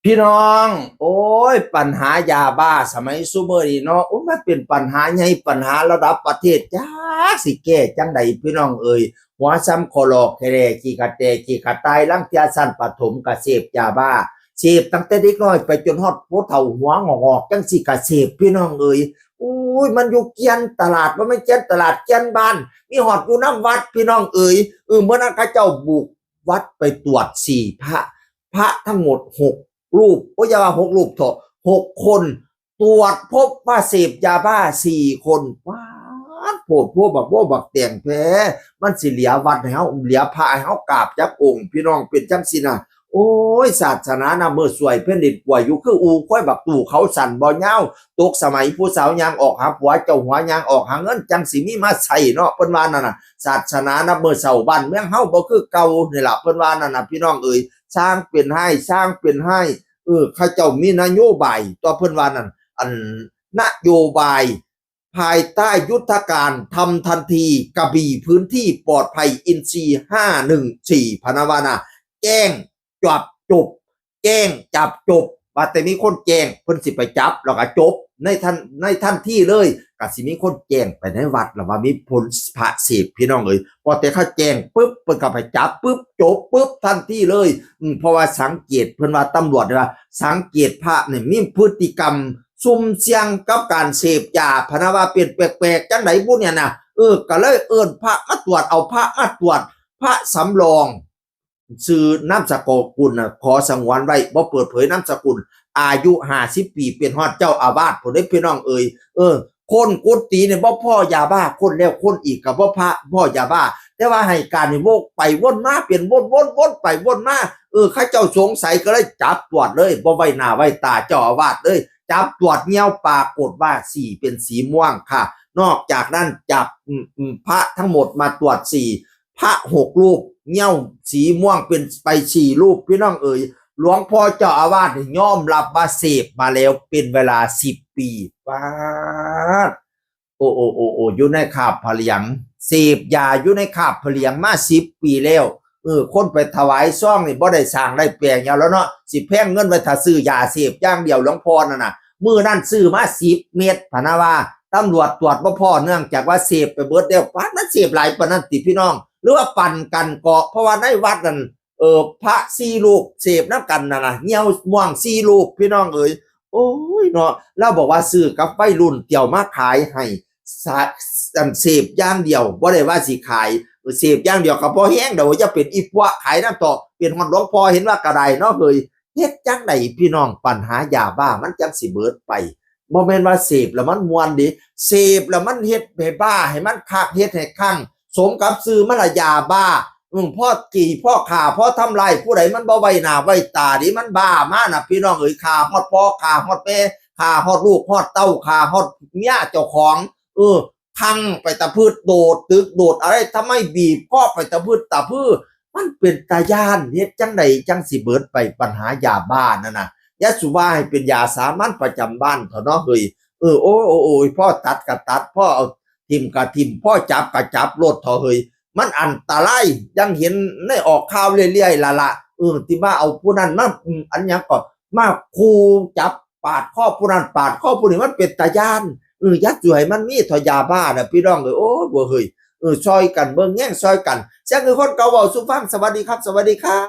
พี่น้องโอ้ยปัญหายาบ้าสมัยซูเมอร์นี่เนาะโอ้ยมันเป็นปัญหาใหญ่ปัญหาระดับประเทศจ้าสิแก้จังใดพี่น้องเอ่ยหัวซ้ำคอลอกแคเรขี้กะเตขี้กะตายลังเทียสั้นปฐมกะเสพยาบ้าเสพตั้งแต่เด็กน้อยไปจนฮอดผู้เฒ่าหัวงอกๆจังสิกะเสพพี่น้องเอ่ยโอ้ยมันอยู่เกียนตลาดมันไม่เกียนตลาดเกียนบ้านมีฮอดอยู่น้ำวัดพี่น้องเอ่ยเมื่อนั้นเขาเจ้าบุกวัดไปตรวจพระทั้งหมด6 รูปโอ้ยอย่าว่า6 รูปเถอะ6 คนตรวจพบว่าเสพยาบ้า4 คนว้าโผดพวกบักเตียงแพ้มันสิเหลียวัดให้เฮาเหลียพระให้เฮากราบจักองค์พี่น้องเป็นจังซี่นะโอ้ยศาสนานะเมื่อสวยเพิ่นดินกว่าอยู่คืออูค่อยบักตู่เขาสั่นบ่ยาวตกสมัยผู้สาวยางออกหาผัวเจ้าหัวยางออกหาเงินจังสิมีมาใช้เนาะเพิ่นว่านั่นน่ะศาสนานะเมื่อเฒ่าบ้านเมืองเฮาบ่คือเก่านี่ล่ะเพิ่นว่านั่นน่ะพี่น้องเอ้ยสร้างเป็นให้สร้างเป็นให้ข้าเจ้ามีนโยบายต่อเพิ่นว่านั่นอันนโยบายภายใต้ยุทธการทำทันทีกระบี่พื้นที่ปลอดภัยอินทรีย์514พนาวานะแจ้งจับจบแจ้งจับจบว่าแต่มีคนแจ้งเพิ่นสิไปจับแล้วก็จบในทันที่เลยก็สิมีคนแจ้งไปในวัดแล้วว่ามีผลพระเสพพี่น้องเอ้ยพอแต่เขาแจ้งปุ๊บเพิ่นก็ไปจับปุ๊บจบปุ๊บทันทีเลยเพราะว่าสังเกตเพิ่นว่าตำรวจว่าสังเกตพระเนี่ยมีพฤติกรรมซุ่มเสี่ยงกับการเสพยาพะนะว่าเป็นแปลกๆจังได๋บุเนี่ยนะก็เลยเอิ้นพระมาตรวจเอาพระมาตรวจพระสำรองชื่อนามสกุลน่ะขอสงวนไว้บ่เปิดเผยนามสกุลอายุ50 ปีเป็นฮอดเจ้าอาวาสพุ่นเด้พี่น้องเอ่ยคนกุฏิเนี่ยบ่พ่อยาบ้าคนแล้วคนอีกก็บ่พระพ่อยาบ้าแต่ว่าให้การนี่วกไปวนมาเปลี่ยนวนไปวนมาข้าเจ้าสงสัยก็เลยจับตรวจเลยบ่ไว้หน้าไว้ตาเจ้าอาวาสเลยจับตรวจเงี้ยวปรากฏว่าสีเป็นสีม่วงค่ะนอกจากนั้นจับพระทั้งหมดมาตรวจพระ6 รูปเงี้ยวสีม่วงเป็นไป4 รูปพี่น้องเอ๋ยหลวงพ่อเจ้าอาวาสยอมรับว่าเสพมาแล้วเป็นเวลา10 ปีว้าโออยู่ในคาบพเลียงเสพยาอยู่ในคาบพเลียงมา10 ปีแล้วคนไปถวายซ่องนี่บ่ได้สร้างได้แปลงอย่างแล้วเนาะสิแพงเงินไว้ถ้าซื้อยาเสพอย่างเดียวหลวงพ่อนั่นน่ะมื้อนั้นซื้อมา10 เม็ดพะนะว่าตำรวจตรวจบ่พอเนื่องจากว่าเสพไปเบิดแล้วปานนั้นเสพหลายปานนั้นติพี่น้องหรือว่าปั่นกันเกาะเพราะว่าในวัดนั่นพระ4 รูปเสพนำกันน่ะนะเหี่ยวม่วง4 รูปพี่น้องเอ๋ยโอ้ยเนาะเราบอกว่าซื้อกับวัยรุ่นเตี่ยวมาขายให้เสพอย่างเดียวบ่ได้ว่าสิขายเสพอย่างเดียวก็พอแห้งเดี๋ยวจะเป็นอีปัวขายน้ำต่อเป็นฮอดหลวงพ่อเห็นว่ากระไดเนาะเฮ้ยเฮ็ดจังไดพี่น้องปัญหายาบ้ามันจังสิเบิดไปบ่แม่นว่าเสพแล้วมันม่วนดิเสพแล้วมันเฮ็ดให้บ้าให้มันคักเฮ็ดให้คั่งสมกับชื่อมันละยาบ้าพ่อกี่พ่อฆ่าพ่อทำลายผู้ใดมันบ่ไว้หน้าไว้ตาดิมันบ้ามาน่ะพี่น้องเอ้ยฆ่าฮอดพ่อฆ่าฮอดแม่ฆ่าฮอดลูกฮอดเต้าฆ่าฮอดเมียเจ้าของพังไปตะพืชโดดตึกโดดอะไรทำไมบีบพ่อไปตะพืชตะพืชมันเป็นตาย่านเฮ็ดจังไดจังสิเบิดไปปัญหายาบ้านั่นน่ะยาสุว่าให้เป็นยาสามัญประจำบ้านเถอะเนาะเฮ้ยโอ้พ่อตัดก็ตัดพ่อเอาทิ่มก็ทิ่มพ่อจับก็จับโลดเถอะเฮ้ยมันอันตรายยังเห็นในออกข่าวเรื่อยๆล่ะที่ว่าเอาผู้นั้นมาอันหยังก็มาขู่จับปาดคอผู้นั้นปาดคอผู้นี้มันเป็นตาย่านยัดอยู่ให้มันมีทอยาบ้าน่ะพี่น้องเอ้ยโอ้บ่เฮ้ยซอยกันเบิ่งแย่งซอยกันจังคือคนเก่าเว้าสู่ฟังสวัสดีครับสวัสดีครับ